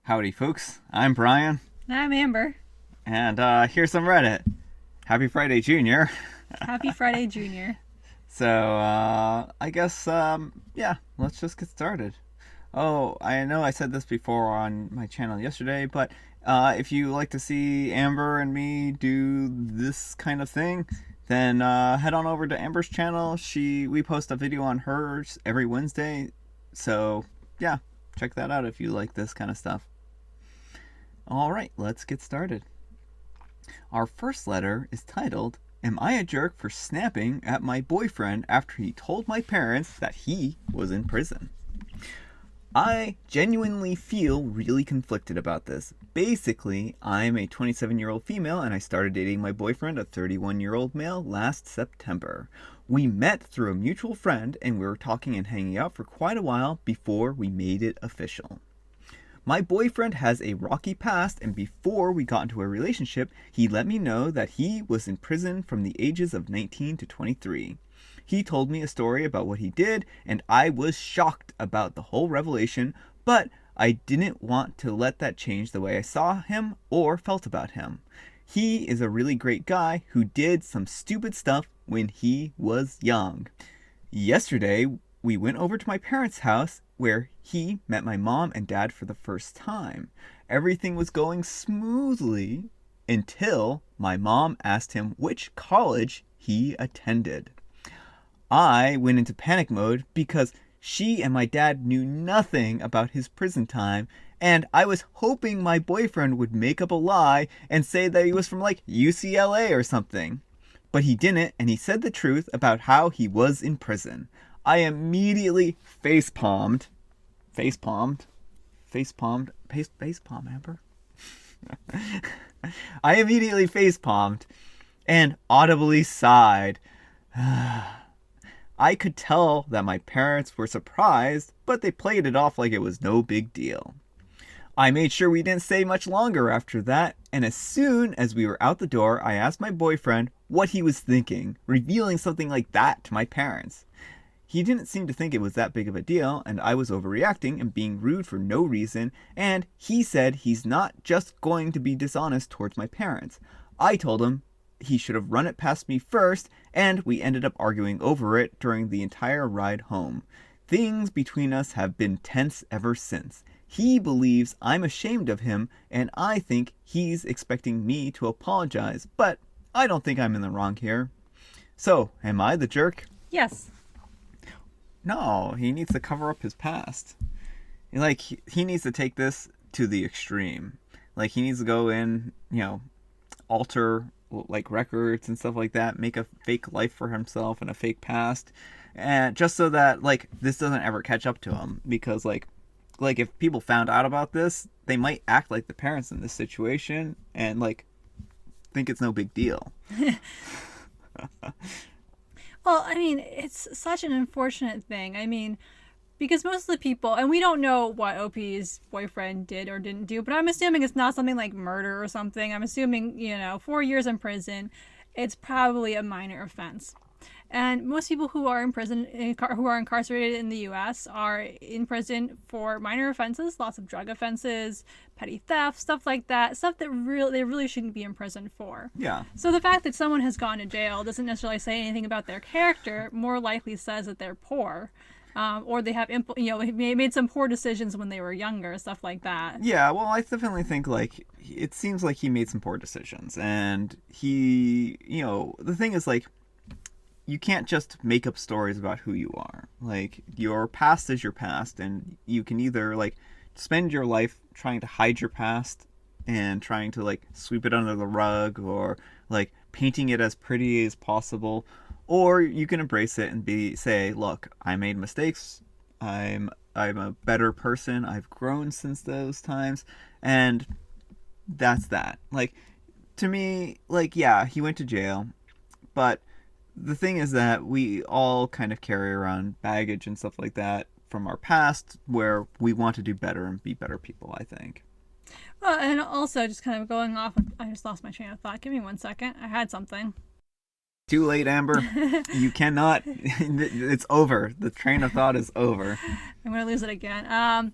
Howdy, folks. I'm Brian, I'm Amber. and here's some Reddit. Happy Friday, Junior. Happy Friday, Junior. So, I guess, yeah, let's just get started. Oh, I know I said this before on my channel yesterday, but if you like to see Amber and me do this kind of thing, then head on over to Amber's channel. We post a video on hers every Wednesday. So, yeah, check that out if you like this kind of stuff. All right, let's get started. Our first letter is titled, "Am I a jerk for snapping at my boyfriend after he told my parents that he was in prison?" I genuinely feel really conflicted about this. Basically, I'm a 27-year-old female and I started dating my boyfriend, a 31-year-old male, last September. We met through a mutual friend and we were talking and hanging out for quite a while before we made it official. My boyfriend has a rocky past, and before we got into a relationship, he let me know that he was in prison from the ages of 19 to 23. He told me a story about what he did, and I was shocked about the whole revelation, but I didn't want to let that change the way I saw him or felt about him. He is a really great guy who did some stupid stuff when he was young. Yesterday, we went over to my parents' house where he met my mom and dad for the first time. Everything was going smoothly until my mom asked him which college he attended. I went into panic mode because she and my dad knew nothing about his prison time, and I was hoping my boyfriend would make up a lie and say that he was from like UCLA or something. But he didn't, and he said the truth about how he was in prison. I immediately facepalmed, Amber. I immediately facepalmed and audibly sighed. I could tell that my parents were surprised, but they played it off like it was no big deal. I made sure we didn't stay much longer after that, and as soon as we were out the door, I asked my boyfriend what he was thinking, revealing something like that to my parents. He didn't seem to think it was that big of a deal, and I was overreacting and being rude for no reason, and he said he's not just going to be dishonest towards my parents. I told him he should have run it past me first, and we ended up arguing over it during the entire ride home. Things between us have been tense ever since. He believes I'm ashamed of him, and I think he's expecting me to apologize, but I don't think I'm in the wrong here. So, am I the jerk? Yes. No, he needs to cover up his past. Like, he needs to take this to the extreme. Like, he needs to go in, alter, like, records and stuff like that, make a fake life for himself and a fake past, and just so that, like, this doesn't ever catch up to him. Because, like, if people found out about this, they might act like the parents in this situation and, like, think it's no big deal. Well, I mean, it's such an unfortunate thing. I mean, because most of the people, and we don't know what OP's boyfriend did or didn't do, but I'm assuming it's not something like murder or something. I'm assuming, 4 years in prison, it's probably a minor offense. And most people who are in prison, who are incarcerated in the U.S., are in prison for minor offenses, lots of drug offenses, petty theft, stuff like that, stuff that they really shouldn't be in prison for. Yeah. So the fact that someone has gone to jail doesn't necessarily say anything about their character. More likely says that they're poor, or they have made some poor decisions when they were younger, stuff like that. Yeah, well, I definitely think, like, it seems like he made some poor decisions, and he, the thing is, like, you can't just make up stories about who you are. Like, your past is your past, and you can either, like, spend your life trying to hide your past and trying to, like, sweep it under the rug, or, like, painting it as pretty as possible, or you can embrace it and say, look, I made mistakes, I'm a better person, I've grown since those times, and that's that. Like, to me, like, yeah, he went to jail, but the thing is that we all kind of carry around baggage and stuff like that from our past where we want to do better and be better people, I think. Well, and also just kind of going off, I just lost my train of thought. Give me 1 second. I had something. Too late, Amber. You cannot. It's over. The train of thought is over. I'm gonna lose it again.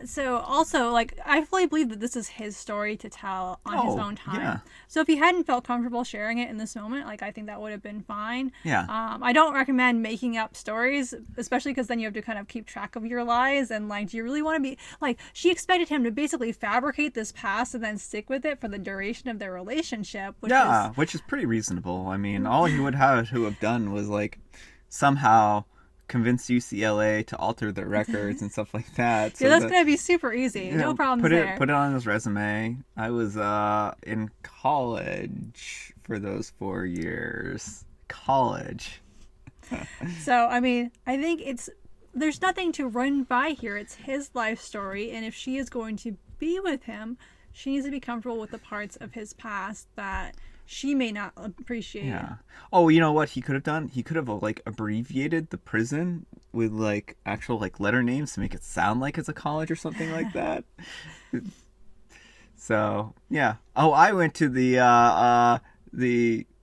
So also, like, I fully believe that this is his story to tell on his Oh, own time. yeah. So if he hadn't felt comfortable sharing it in this moment, like, I think that would have been fine. Yeah. I don't recommend making up stories, especially because then you have to kind of keep track of your lies. And like, do you really want to be like? She expected him to basically fabricate this past and then stick with it for the duration of their relationship, which was Yeah, which is pretty reasonable. I mean, all he would have to have done was like somehow convince UCLA to alter their records and stuff like that. yeah, So that's that gonna be super easy. No problems there. put it on his resume. I was in college for those 4 years. College. So, I mean, I think there's nothing to run by here. It's his life story, and if she is going to be with him, she needs to be comfortable with the parts of his past that she may not appreciate. Yeah. Oh, you know what he could have done? He could have like abbreviated the prison with like actual like letter names to make it sound like it's a college or something like that. So yeah. Oh, I went to the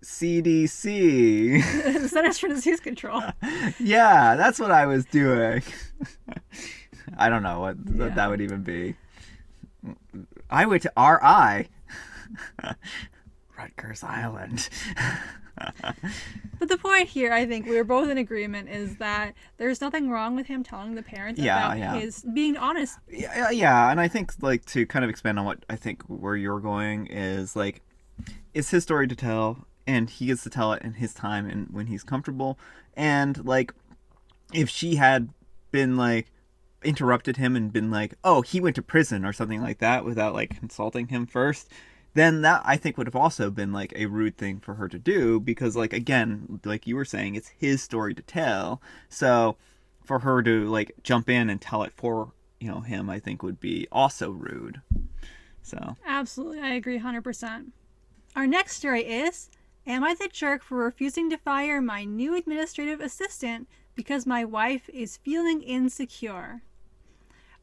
CDC. The Centers for Disease Control. Yeah, that's what I was doing. I don't know what Yeah. that would even be. I went to RI. Rutgers Island. But the point here, I think we're both in agreement, is that there's nothing wrong with him telling the parents about his being honest. Yeah, and I think like to kind of expand on what I think where you're going is like it's his story to tell, and he gets to tell it in his time and when he's comfortable. And like if she had been like interrupted him and been like, oh, he went to prison or something like that without like consulting him first, then that I think would have also been like a rude thing for her to do, because like again, like you were saying, it's his story to tell. So for her to like jump in and tell it for, him, I think would be also rude. So Absolutely, I agree 100%. Our next story is, am I the jerk for refusing to fire my new administrative assistant because my wife is feeling insecure?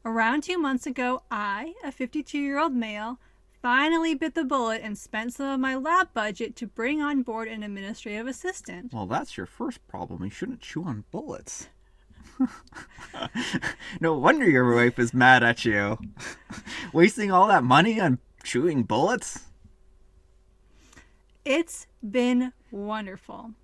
Around 2 months ago, I, a 52-year-old male, finally bit the bullet and spent some of my lab budget to bring on board an administrative assistant. well, that's your first problem. You shouldn't chew on bullets. No wonder your wife is mad at you. Wasting all that money on chewing bullets? It's been wonderful.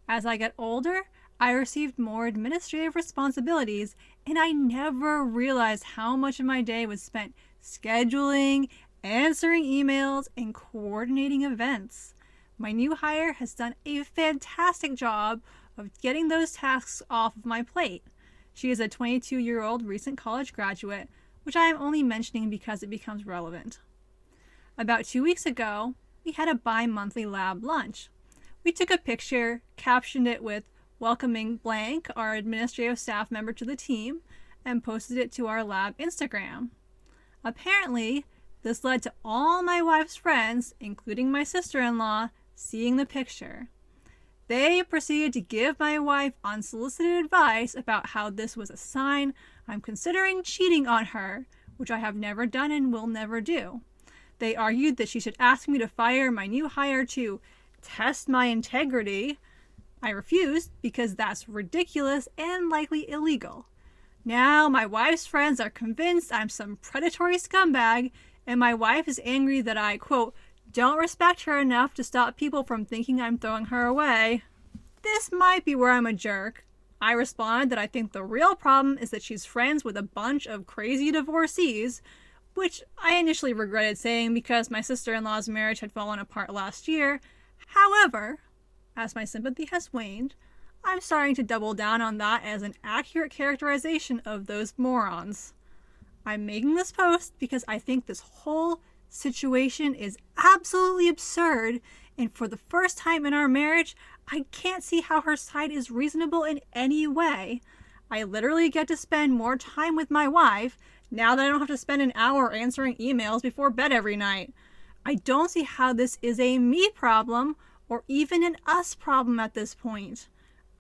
As I get older, I received more administrative responsibilities, and I never realized how much of my day was spent scheduling, answering emails, and coordinating events. My new hire has done a fantastic job of getting those tasks off of my plate. She is a 22-year-old recent college graduate, which I am only mentioning because it becomes relevant. About 2 weeks ago, we had a bi-monthly lab lunch. We took a picture, captioned it with welcoming blank, our administrative staff member, to the team, and posted it to our lab Instagram. Apparently, this led to all my wife's friends, including my sister-in-law, seeing the picture. They proceeded to give my wife unsolicited advice about how this was a sign I'm considering cheating on her, which I have never done and will never do. They argued that she should ask me to fire my new hire to test my integrity. I refused because that's ridiculous and likely illegal. Now my wife's friends are convinced I'm some predatory scumbag, and my wife is angry that I, quote, don't respect her enough to stop people from thinking I'm throwing her away. This might be where I'm a jerk. I responded that I think the real problem is that she's friends with a bunch of crazy divorcees, which I initially regretted saying because my sister-in-law's marriage had fallen apart last year. However, as my sympathy has waned, I'm starting to double down on that as an accurate characterization of those morons. I'm making this post because I think this whole situation is absolutely absurd, and for the first time in our marriage, I can't see how her side is reasonable in any way. I literally get to spend more time with my wife now that I don't have to spend an hour answering emails before bed every night. I don't see how this is a me problem or even an us problem at this point.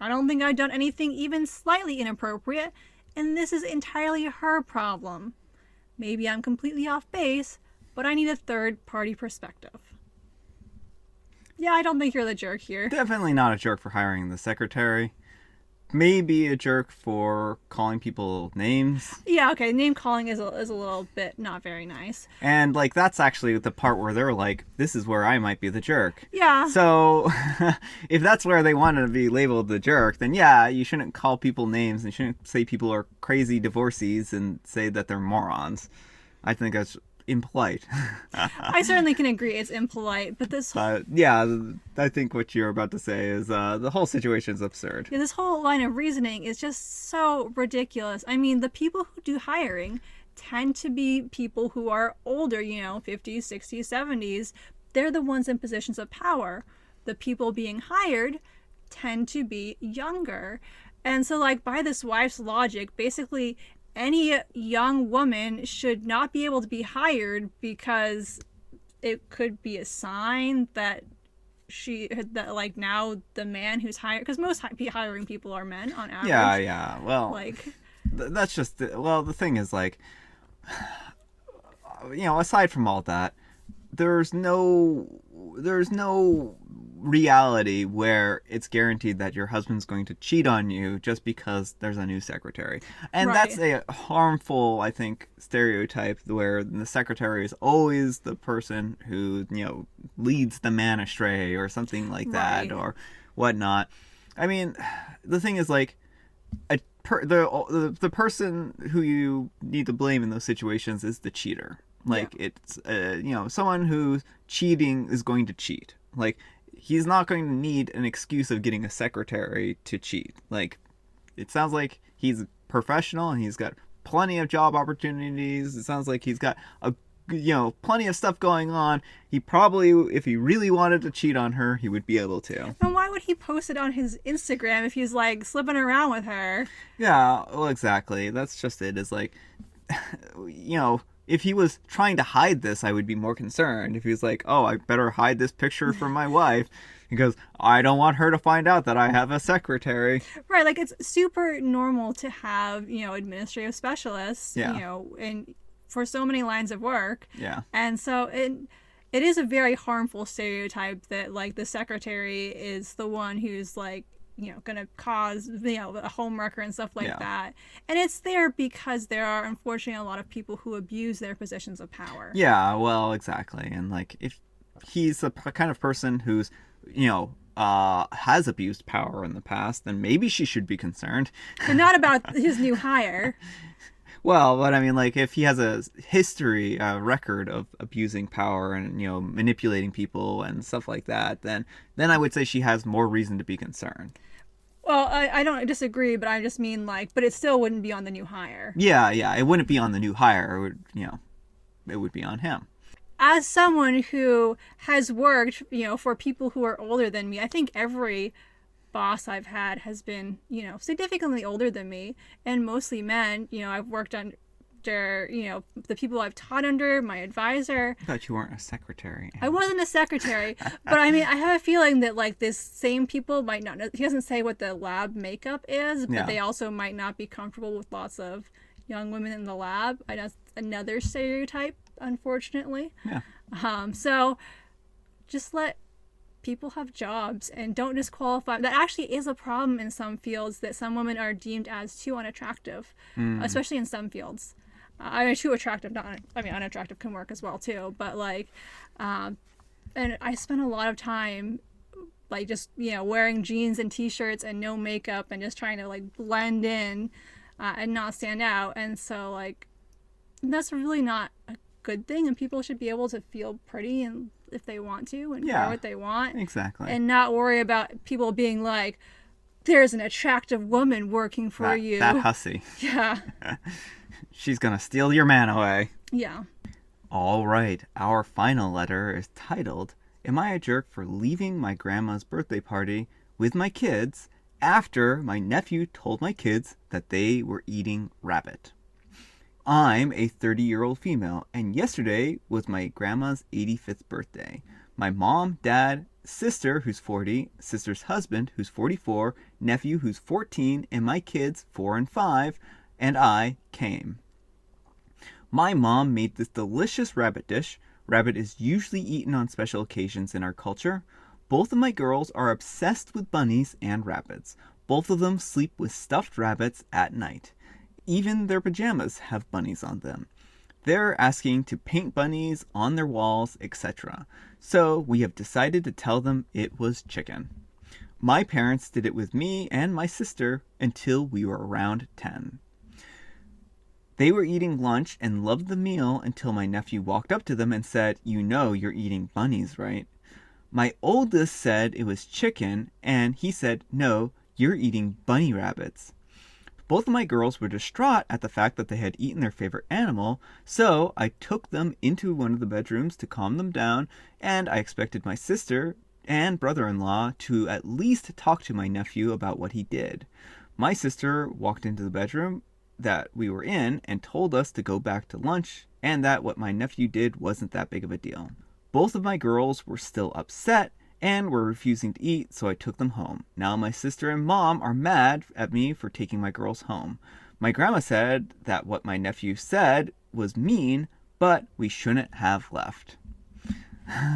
I don't think I've done anything even slightly inappropriate, and this is entirely her problem. Maybe I'm completely off base, but I need a third-party perspective. Yeah, I don't think you're the jerk here. Definitely not a jerk for hiring the secretary. maybe a jerk for calling people names. Yeah, okay. Name calling is a little bit not very nice. And like that's actually the part where they're like, this is where I might be the jerk. Yeah. So if that's where they want to be labeled the jerk, then yeah, you shouldn't call people names and you shouldn't say people are crazy divorcees and say that they're morons. I think that's impolite. I certainly can agree it's impolite, but But yeah, I think what you're about to say is the whole situation is absurd. this whole line of reasoning is just so ridiculous. I mean, the people who do hiring tend to be people who are older, 50s, 60s, 70s. They're the ones in positions of power. The people being hired tend to be younger. And so, like, by this wife's logic, basically any young woman should not be able to be hired because it could be a sign that like now the man who's hired, because most hiring people are men on average. Yeah. Well, Like, that's just the thing is like, aside from all that, there's no reality where it's guaranteed that your husband's going to cheat on you just because there's a new secretary. And Right. that's a harmful, I think, stereotype where the secretary is always the person who, leads the man astray or something like that Right. or whatnot. I mean, the thing is like the person who you need to blame in those situations is the cheater. Like it's someone who's cheating is going to cheat. Like he's not going to need an excuse of getting a secretary to cheat. Like it sounds like he's professional and he's got plenty of job opportunities. It sounds like he's got plenty of stuff going on. He probably, if he really wanted to cheat on her, he would be able to. and why would he post it on his Instagram if he's like slipping around with her? Yeah, well, exactly. That's just it. Is like, if he was trying to hide this, I would be more concerned. If he was like, oh, I better hide this picture from my wife because I don't want her to find out that I have a secretary. Right, like it's super normal to have, administrative specialists, Yeah. and for so many lines of work. Yeah. And so it is a very harmful stereotype that like the secretary is the one who's like, gonna cause a home wrecker and stuff like Yeah. that. And it's there because there are unfortunately a lot of people who abuse their positions of power. Yeah, well, exactly. And like if he's the kind of person who's, has abused power in the past, then maybe she should be concerned. But not about his new hire. Well, but I mean, like, if he has a history, a record of abusing power and manipulating people and stuff like that, then I would say she has more reason to be concerned. Well, I don't disagree, but I just mean like, but it still wouldn't be on the new hire. Yeah, it wouldn't be on the new hire. It would, it would be on him. As someone who has worked, for people who are older than me, I think every boss I've had has been, significantly older than me, and mostly men. I've worked under, the people I've taught under, my advisor. I thought you weren't a secretary. I wasn't a secretary, but I mean, I have a feeling that like this same people might not know. He doesn't say what the lab makeup is, but Yeah. they also might not be comfortable with lots of young women in the lab. I know that's another stereotype, unfortunately. Yeah. So just let people have jobs and don't disqualify. That actually is a problem in some fields, that some women are deemed as too unattractive, especially in some fields. I mean, too attractive, unattractive can work as well too, but like, and I spent a lot of time like just, wearing jeans and t-shirts and no makeup and just trying to like blend in and not stand out. And so like, that's really not a good thing, and people should be able to feel pretty and if they want to and wear what they want. Exactly. And not worry about people being like, there's an attractive woman working for you. That hussy. Yeah. She's gonna steal your man away. Yeah. All right, our final letter is titled, Am I a Jerk for Leaving My Grandma's Birthday Party with My Kids After My Nephew Told My Kids That They Were Eating Rabbit? I'm a 30-year-old female, and yesterday was my grandma's 85th birthday. My mom, dad, sister, who's 40, sister's husband, who's 44, nephew, who's 14, and my kids, 4 and 5, and I came. My mom made this delicious rabbit dish. Rabbit is usually eaten on special occasions in our culture. Both of my girls are obsessed with bunnies and rabbits. Both of them sleep with stuffed rabbits at night. Even their pajamas have bunnies on them. They're asking to paint bunnies on their walls, etc. So we have decided to tell them it was chicken. My parents did it with me and my sister until we were around 10. They were eating lunch and loved the meal until my nephew walked up to them and said, "You know you're eating bunnies, right?" My oldest said it was chicken, and he said, "No, you're eating bunny rabbits." Both of my girls were distraught at the fact that they had eaten their favorite animal, so I took them into one of the bedrooms to calm them down, and I expected my sister and brother-in-law to at least talk to my nephew about what he did. My sister walked into the bedroom that we were in and told us to go back to lunch and that what my nephew did wasn't that big of a deal. Both of my girls were still upset and were refusing to eat, so I took them home. Now my sister and mom are mad at me for taking my girls home. My grandma said that what my nephew said was mean, but we shouldn't have left.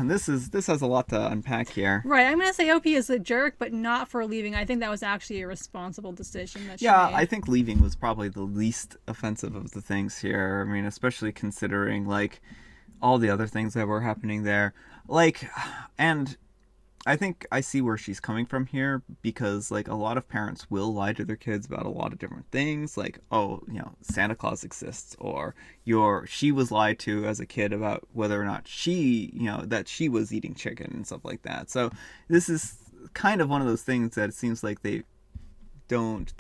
This has a lot to unpack here. Right, I'm gonna say OP is a jerk, but not for leaving. I think that was actually a responsible decision that she Yeah, made. I think leaving was probably the least offensive of the things here. I mean, especially considering like all the other things that were happening there. Like, and I think I see where she's coming from here, because like a lot of parents will lie to their kids about a lot of different things, like, oh, Santa Claus exists, or she was lied to as a kid about whether or not that she was eating chicken and stuff like that. So this is kind of one of those things that it seems like they don't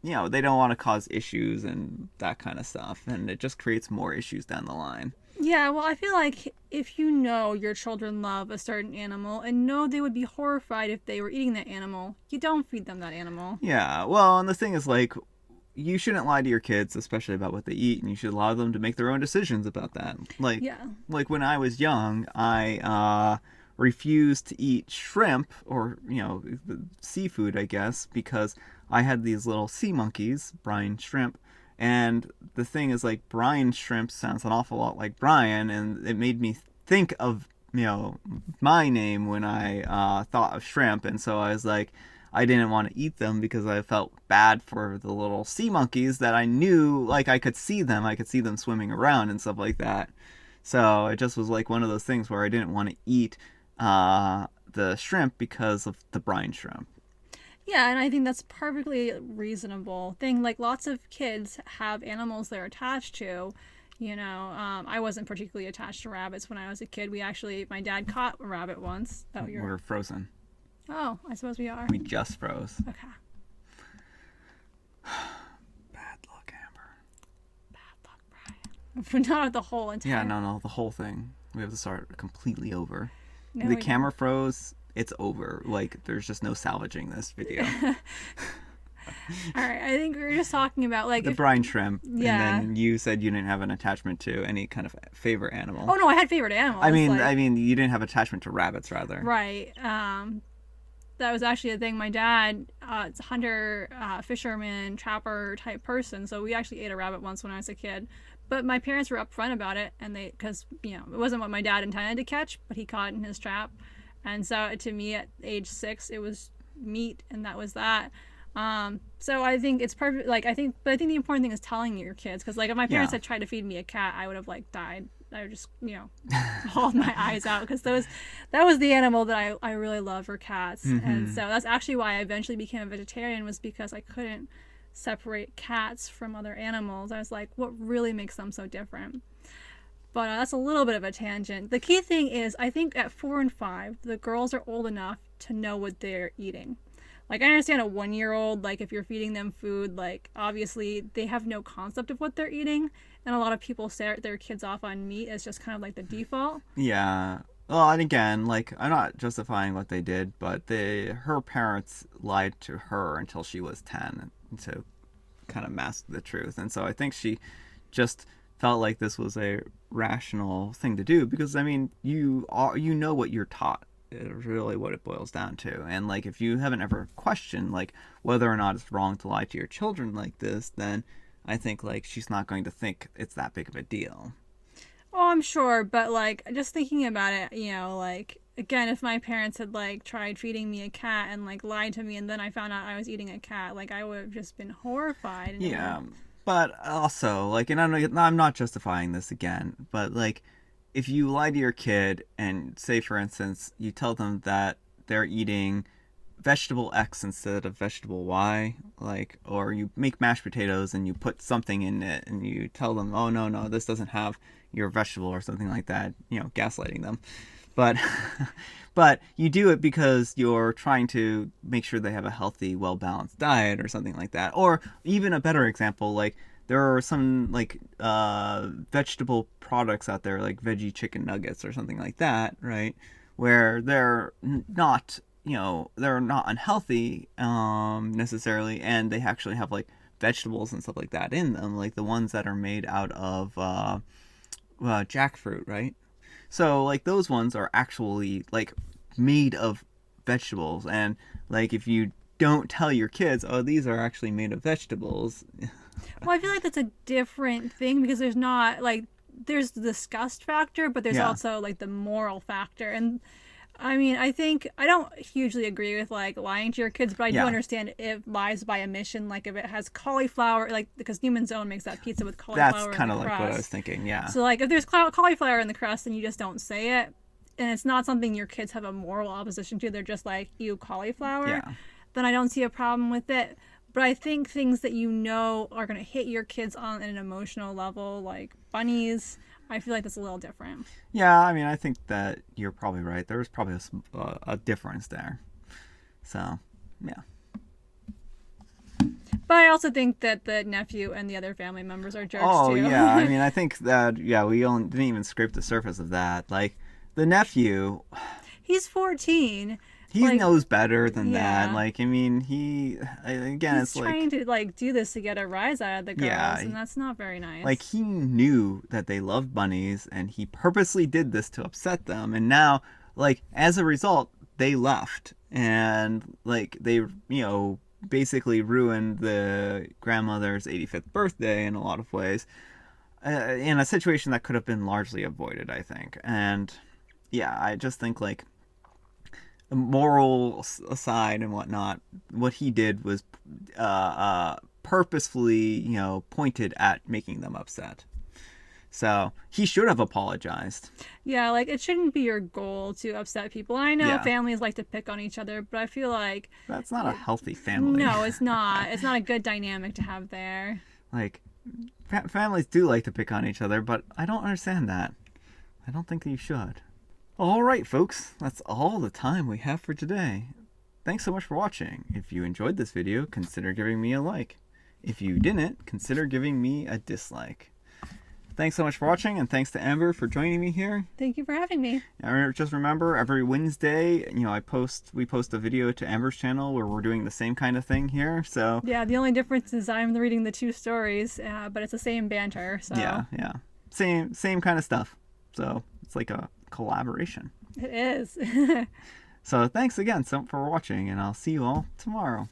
want to cause issues and that kind of stuff, and it just creates more issues down the line. Yeah, well, I feel like if you know your children love a certain animal and know they would be horrified if they were eating that animal, you don't feed them that animal. Yeah, well, and the thing is, like, you shouldn't lie to your kids, especially about what they eat, and you should allow them to make their own decisions about that. Yeah. Like when I was young, I refused to eat shrimp, or seafood, I guess, because I had these little sea monkeys, brine shrimp. And the thing is, like, brine shrimp sounds an awful lot like Brian, and it made me think of, my name when I thought of shrimp. And so I was like, I didn't want to eat them because I felt bad for the little sea monkeys that I knew, like, I could see them swimming around and stuff like that. So it just was like one of those things where I didn't want to eat the shrimp because of the brine shrimp. Yeah, and I think that's perfectly reasonable thing. Like, lots of kids have animals they're attached to. I wasn't particularly attached to rabbits when I was a kid. My dad caught a rabbit once. We're frozen. Oh, I suppose we are. We just froze. Okay. Bad luck, Amber. Bad luck, Brian. Not the whole entire... Yeah, no, the whole thing. We have to start completely over. No, the camera froze. It's over. Like, there's just no salvaging this video. All right, I think we were just talking about like the brine shrimp. Yeah. And then you said you didn't have an attachment to any kind of favorite animal. Oh no, I had favorite animals. I mean, you didn't have attachment to rabbits, rather. Right. That was actually a thing. My dad, is a hunter, fisherman, trapper type person, so we actually ate a rabbit once when I was a kid. But my parents were upfront about it, and because it wasn't what my dad intended to catch, but he caught it in his trap. And so to me at age 6, it was meat, and that was that. So I think it's perfect. Like, I think the important thing is telling your kids, because like if my parents had tried to feed me a cat, I would have like died. I would just hauled my eyes out, because that was the animal that I really love, for cats. Mm-hmm. And so that's actually why I eventually became a vegetarian, was because I couldn't separate cats from other animals. I was like, what really makes them so different? But that's a little bit of a tangent. The key thing is, I think at 4 and 5, the girls are old enough to know what they're eating. Like, I understand a 1-year-old, like, if you're feeding them food, like, obviously they have no concept of what they're eating. And a lot of people start their kids off on meat as just kind of like the default. Yeah. Well, and again, like, I'm not justifying what they did, but her parents lied to her until she was 10 to kind of mask the truth. And so I think she just felt like this was a rational thing to do, because I mean, you know what you're taught is really what it boils down to. And like, if you haven't ever questioned like whether or not it's wrong to lie to your children like this, then I think like she's not going to think it's that big of a deal. Oh, I'm sure, but like, just thinking about it, like, again, if my parents had like tried feeding me a cat and like lied to me, and then I found out I was eating a cat, like I would have just been horrified. And it would have. Yeah, but also, like, and I'm not justifying this again, but like, if you lie to your kid and say, for instance, you tell them that they're eating vegetable X instead of vegetable Y, like, or you make mashed potatoes and you put something in it and you tell them, oh no, no, this doesn't have your vegetable or something like that, gaslighting them. But but you do it because you're trying to make sure they have a healthy, well balanced diet or something like that. Or even a better example, like there are some like vegetable products out there, like veggie chicken nuggets or something like that, right? Where they're not, they're not unhealthy necessarily, and they actually have like vegetables and stuff like that in them, like the ones that are made out of jackfruit, right? So like those ones are actually like made of vegetables, and like if you don't tell your kids, oh, these are actually made of vegetables. Well, I feel like that's a different thing because there's not like there's the disgust factor, but there's Yeah, also like the moral factor. And I mean, I think I don't hugely agree with like lying to your kids, but I do yeah, understand if lies by omission, like if it has cauliflower, like because Newman's Own makes that pizza with that's cauliflower in kind the of like what I was crust. thinking. Yeah, So like if there's cauliflower in the crust and you just don't say it, and it's not something your kids have a moral opposition to, they're just like you cauliflower, yeah, then I don't see a problem with it. But I think things that you know are going to hit your kids on an emotional level, like bunnies, I feel like that's a little different. yeah. I mean, I think that you're probably right. There's probably a difference there. So, yeah. But I also think that the nephew and the other family members are jerks Oh yeah. I too. mean, I think that we only didn't even scrape the surface of that. Like the nephew, He's 14. he Like, knows better than that. yeah. Like, I mean, again, He's it's trying like, to like do this to get a rise out of the girls, yeah, and that's not very like nice. he knew that they loved bunnies and he purposely did this to upset them. And now, like, as a result, they left and like they, basically ruined the grandmother's 85th birthday in a lot of ways, in a situation that could have been largely avoided, I think. And yeah, I just think like moral aside and whatnot, what he did was purposefully, pointed at making them upset. So he should have apologized. Yeah, like it shouldn't be your goal to upset people. I know Yeah, families like to pick on each other, but I feel like that's not a healthy family. no, it's not. It's not a good dynamic to have there. Like, families do like to pick on each other, but I don't understand that. I don't think that you should. All right, folks, that's all the time we have for today. Thanks so much for watching. If you enjoyed this video, consider giving me a like. If you didn't, consider giving me a dislike. Thanks so much for watching, and thanks to Amber for joining me here. Thank you for having me. Just remember, every Wednesday, we post a video to Amber's channel where we're doing the same kind of thing here. So Yeah, the only difference is I'm reading the two stories, but it's the same banter. So yeah, yeah, same kind of stuff. So it's like a collaboration. it is. So thanks again for watching, and I'll see you all tomorrow.